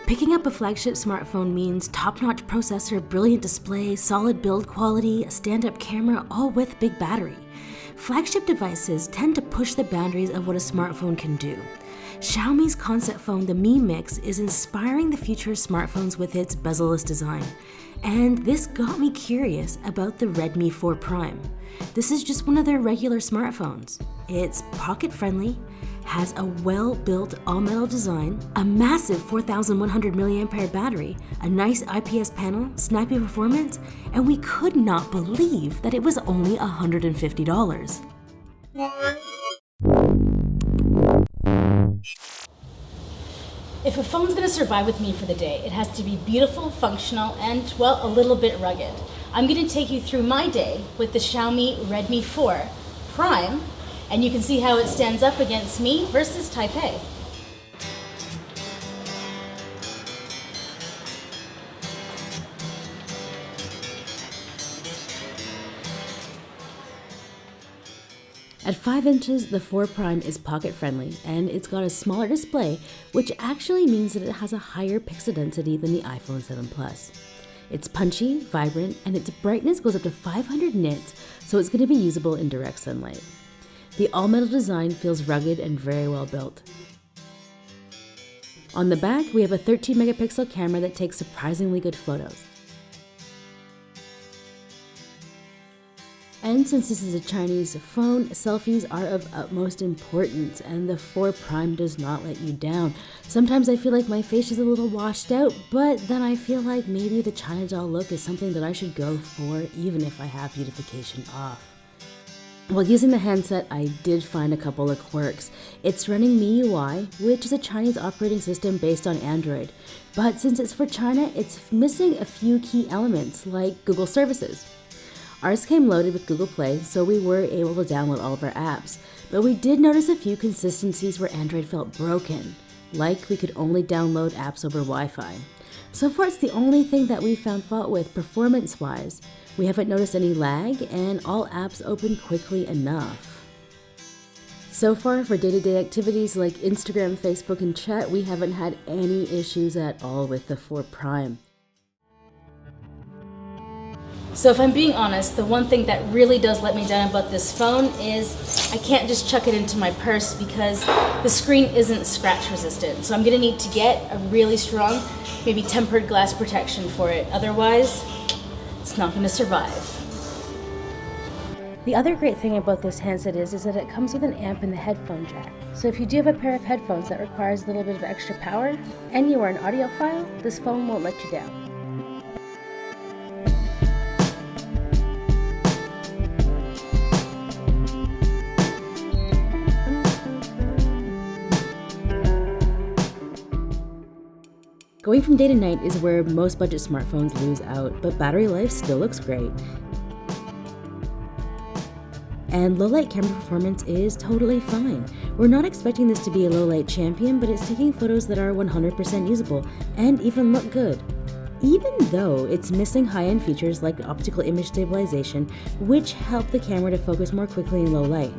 Picking up a flagship smartphone means top-notch processor, brilliant display, solid build quality, a stand-up camera, all with big battery. Flagship devices tend to push the boundaries of what a smartphone can do. Xiaomi's concept phone, the Mi Mix, is inspiring the future of smartphones with its bezel-less design. And this got me curious about the Redmi 4 Prime. This is just one of their regular smartphones. It's pocket-friendly, has a well-built all-metal design, a massive 4,100 mAh battery, a nice IPS panel, snappy performance, and we could not believe that it was only $150. If a phone's gonna survive with me for the day, it has to be beautiful, functional, and, well, a little bit rugged. I'm gonna take you through my day with the Xiaomi Redmi 4 Prime, and you can see how it stands up against me versus Taipei. At 5 inches, the 4 Prime is pocket-friendly, and it's got a smaller display, which actually means that it has a higher pixel density than the iPhone 7 Plus. It's punchy, vibrant, and its brightness goes up to 500 nits, so it's going to be usable in direct sunlight. The all-metal design feels rugged and very well built. On the back, we have a 13-megapixel camera that takes surprisingly good photos. And since this is a Chinese phone, selfies are of utmost importance, and the 4 Prime does not let you down. Sometimes I feel like my face is a little washed out, but then I feel like maybe the China doll look is something that I should go for, even if I have beautification off. While using the handset, I did find a couple of quirks. It's running MIUI, which is a Chinese operating system based on Android. But since it's for China, it's missing a few key elements, like Google services. Ours came loaded with Google Play, so we were able to download all of our apps. But we did notice a few consistencies where Android felt broken, like we could only download apps over Wi-Fi. So far, it's the only thing that we found fault with performance-wise. We haven't noticed any lag, and all apps open quickly enough. So far, for day-to-day activities like Instagram, Facebook, and chat, we haven't had any issues at all with the 4 Prime. So if I'm being honest, the one thing that really does let me down about this phone is I can't just chuck it into my purse because the screen isn't scratch resistant. So I'm gonna need to get a really strong, maybe tempered glass protection for it. Otherwise, it's not gonna survive. The other great thing about this handset is that it comes with an amp in the headphone jack. So if you do have a pair of headphones that requires a little bit of extra power, and you are an audiophile, this phone won't let you down. Going from day to night is where most budget smartphones lose out, but battery life still looks great. And low-light camera performance is totally fine. We're not expecting this to be a low-light champion, but it's taking photos that are 100% usable and even look good. Even though it's missing high-end features like optical image stabilization, which help the camera to focus more quickly in low light.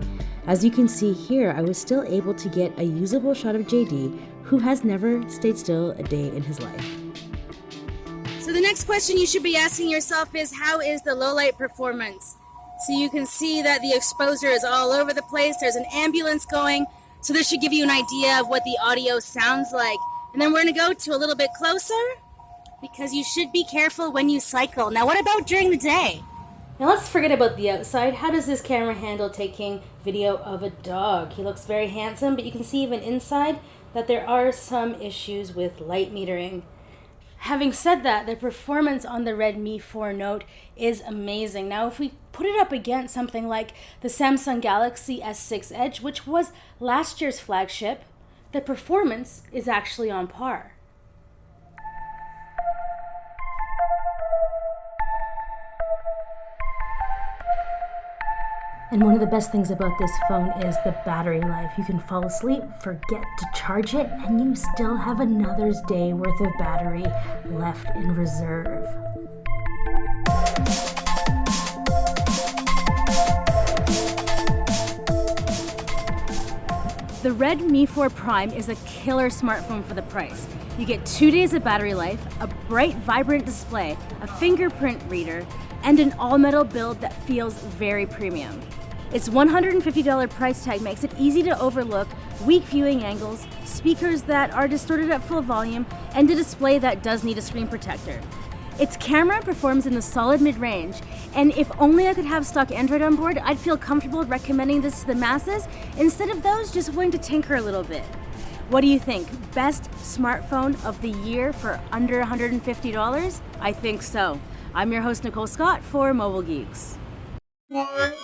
As you can see here, I was still able to get a usable shot of JD, who has never stayed still a day in his life. So the next question you should be asking yourself is, how is the low light performance? So you can see that the exposure is all over the place. There's an ambulance going, so this should give you an idea of what the audio sounds like. And then we're gonna go to a little bit closer because you should be careful when you cycle. Now what about during the day? Now let's forget about the outside. How does this camera handle taking video of a dog? He looks very handsome, but you can see even inside that there are some issues with light metering. Having said that, the performance on the Redmi 4 Note is amazing. Now, if we put it up against something like the Samsung Galaxy S6 Edge, which was last year's flagship, the performance is actually on par. And one of the best things about this phone is the battery life. You can fall asleep, forget to charge it, and you still have another day worth of battery left in reserve. The Redmi 4 Prime is a killer smartphone for the price. You get 2 days of battery life, a bright, vibrant display, a fingerprint reader, and an all-metal build that feels very premium. Its $150 price tag makes it easy to overlook weak viewing angles, speakers that are distorted at full volume, and a display that does need a screen protector. Its camera performs in the solid mid-range, and if only I could have stock Android on board, I'd feel comfortable recommending this to the masses instead of those just wanting to tinker a little bit. What do you think? Best smartphone of the year for under $150? I think so. I'm your host, Nicole Scott, for Mobile Geeks. What?